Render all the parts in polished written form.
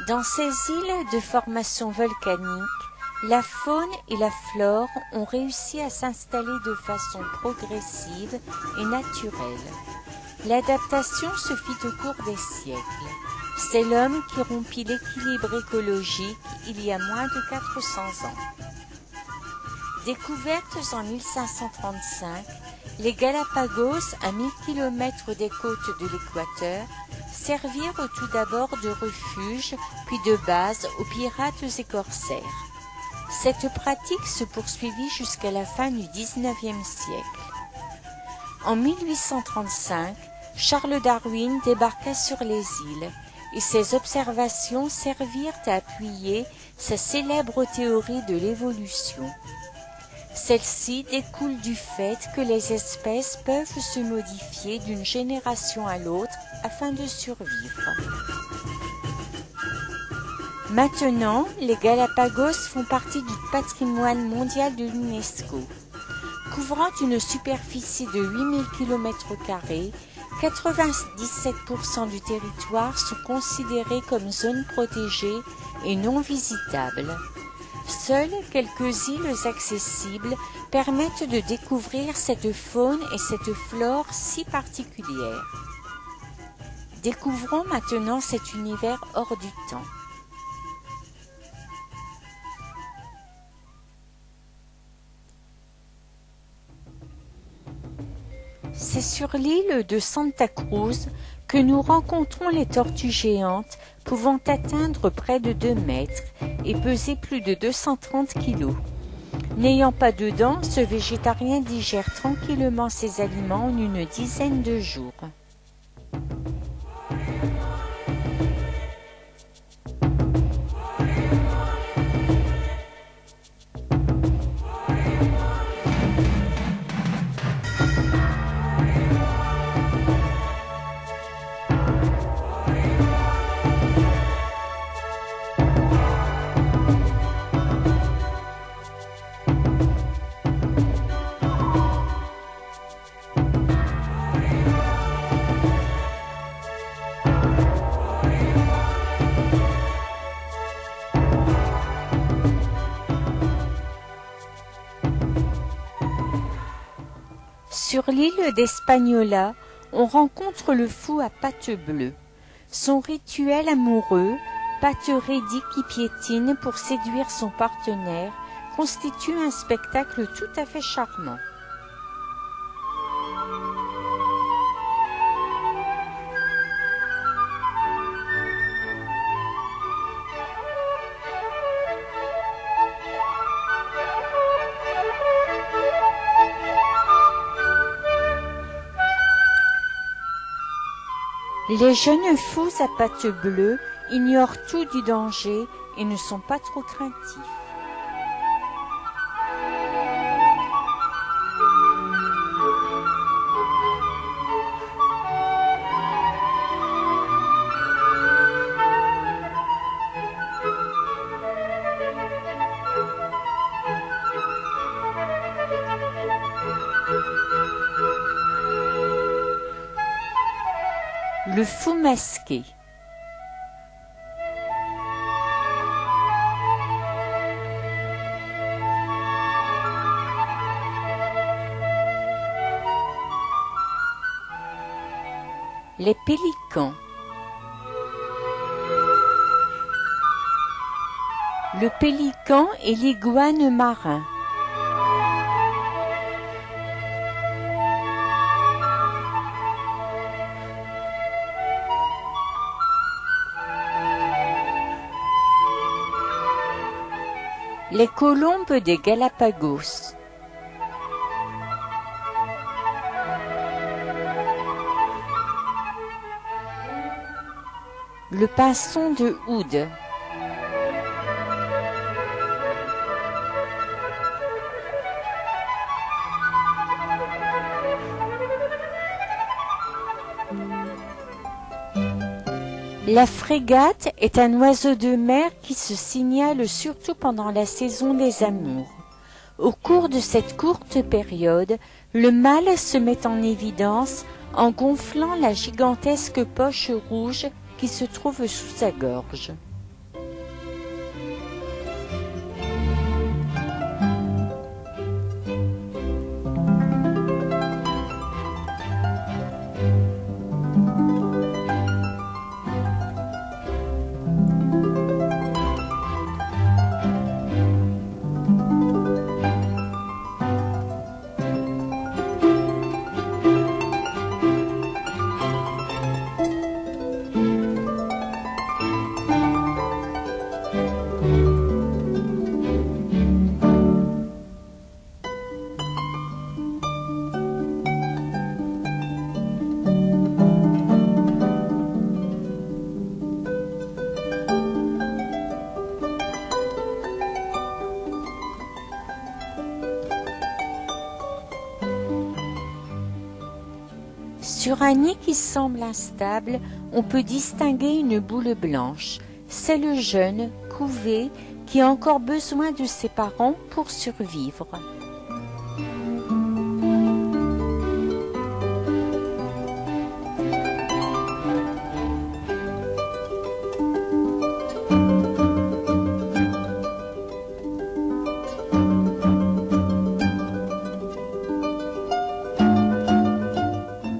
Dans ces îles de formation volcanique, la faune et la flore ont réussi à s'installer de façon progressive et naturelle. L'adaptation se fit au cours des siècles. C'est l'homme qui rompit l'équilibre écologique il y a moins de 400 ans. Découvertes en 1535, les Galapagos, à 1000 km des côtes de l'Équateur, servirent tout d'abord de refuge, puis de base aux pirates et corsaires. Cette pratique se poursuivit jusqu'à la fin du XIXe siècle. En 1835, Charles Darwin débarqua sur les îles et ses observations servirent à appuyer sa célèbre théorie de l'évolution. Celle-ci découle du fait que les espèces peuvent se modifier d'une génération à l'autre afin de survivre. Maintenant, les Galapagos font partie du patrimoine mondial de l'UNESCO. Couvrant une superficie de 8000 km², 97% du territoire sont considérés comme zones protégées et non visitables. Seules quelques îles accessibles permettent de découvrir cette faune et cette flore si particulières. Découvrons maintenant cet univers hors du temps. C'est sur l'île de Santa Cruz que nous rencontrons les tortues géantes pouvant atteindre près de 2 mètres et peser plus de 230 kilos. N'ayant pas de dents, ce végétarien digère tranquillement ses aliments en une dizaine de jours. Sur l'île d'Espagnola, on rencontre le fou à pattes bleues. Son rituel amoureux, Patereddy qui piétine pour séduire son partenaire, constitue un spectacle tout à fait charmant. Les jeunes fous à pattes bleues ignorent tout du danger et ne sont pas trop craintifs. Le fou masqué. Les pélicans. Le pélican est l'iguane marin. Les colombes des Galapagos. Le pinson de Hood. La frégate est un oiseau de mer qui se signale surtout pendant la saison des amours. Au cours de cette courte période, le mâle se met en évidence en gonflant la gigantesque poche rouge qui se trouve sous sa gorge. Sur un nid qui semble instable, on peut distinguer une boule blanche. C'est le jeune, couvé, qui a encore besoin de ses parents pour survivre.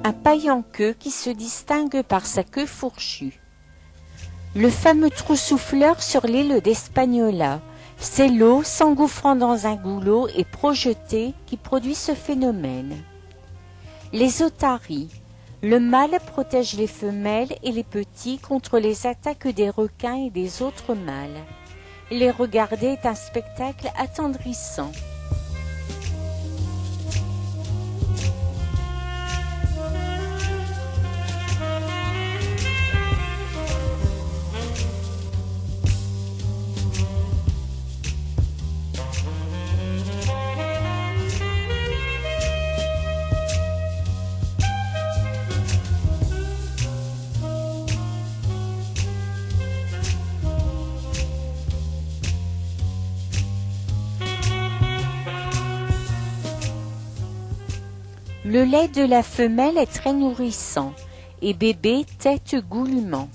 Un paille en queue qui se distingue par sa queue fourchue. Le fameux trou souffleur sur l'île d'Espagnola, c'est l'eau s'engouffrant dans un goulot et projetée qui produit ce phénomène. Les otaries. Le mâle protège les femelles et les petits contre les attaques des requins et des autres mâles. Les regarder est un spectacle attendrissant. Le lait de la femelle est très nourrissant et bébé tète goulûment.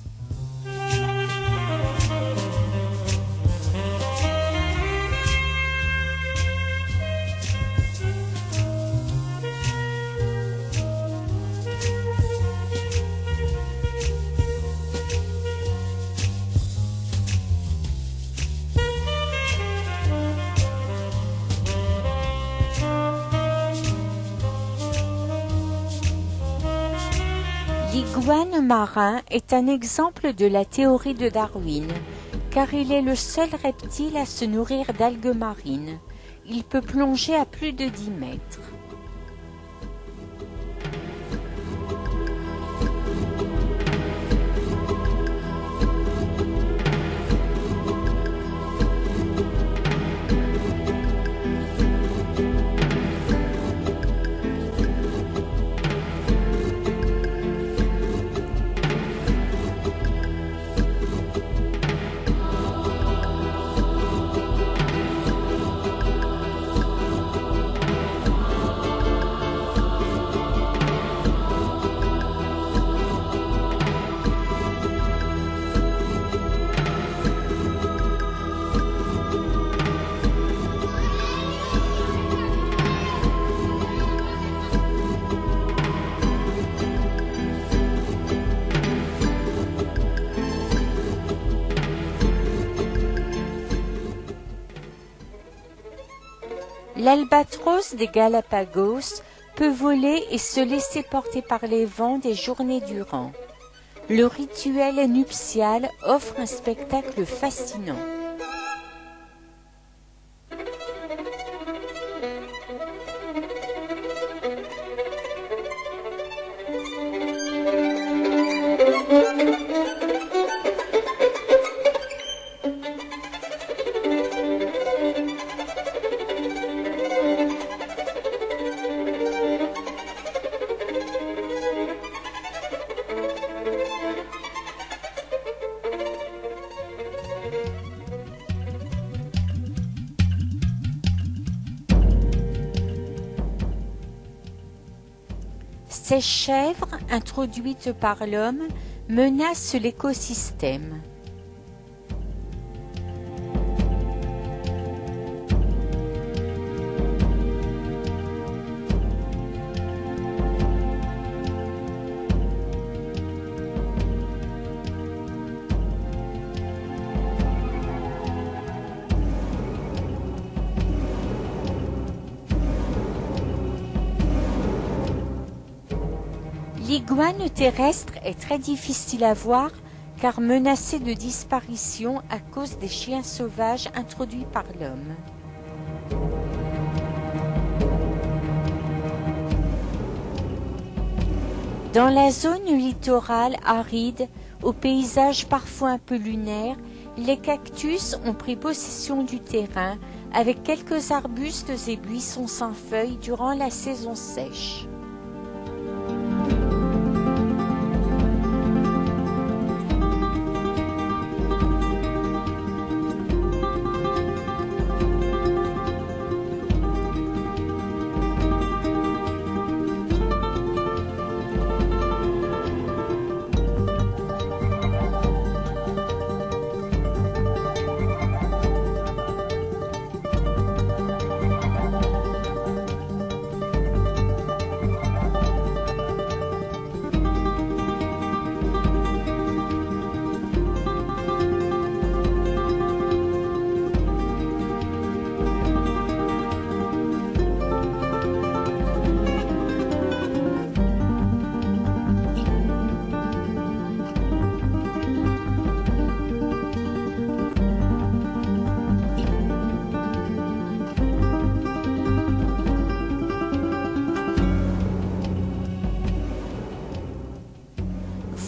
L'iguane marin est un exemple de la théorie de Darwin, car il est le seul reptile à se nourrir d'algues marines. Il peut plonger à plus de 10 mètres. L'albatros des Galapagos peut voler et se laisser porter par les vents des journées durant. Le rituel nuptial offre un spectacle fascinant. Ces chèvres, introduites par l'homme, menacent l'écosystème. L'iguane terrestre est très difficile à voir car menacée de disparition à cause des chiens sauvages introduits par l'homme. Dans la zone littorale aride, au paysage parfois un peu lunaire, les cactus ont pris possession du terrain avec quelques arbustes et buissons sans feuilles durant la saison sèche.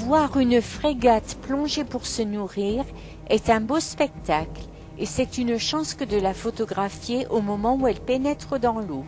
Voir une frégate plonger pour se nourrir est un beau spectacle et c'est une chance que de la photographier au moment où elle pénètre dans l'eau.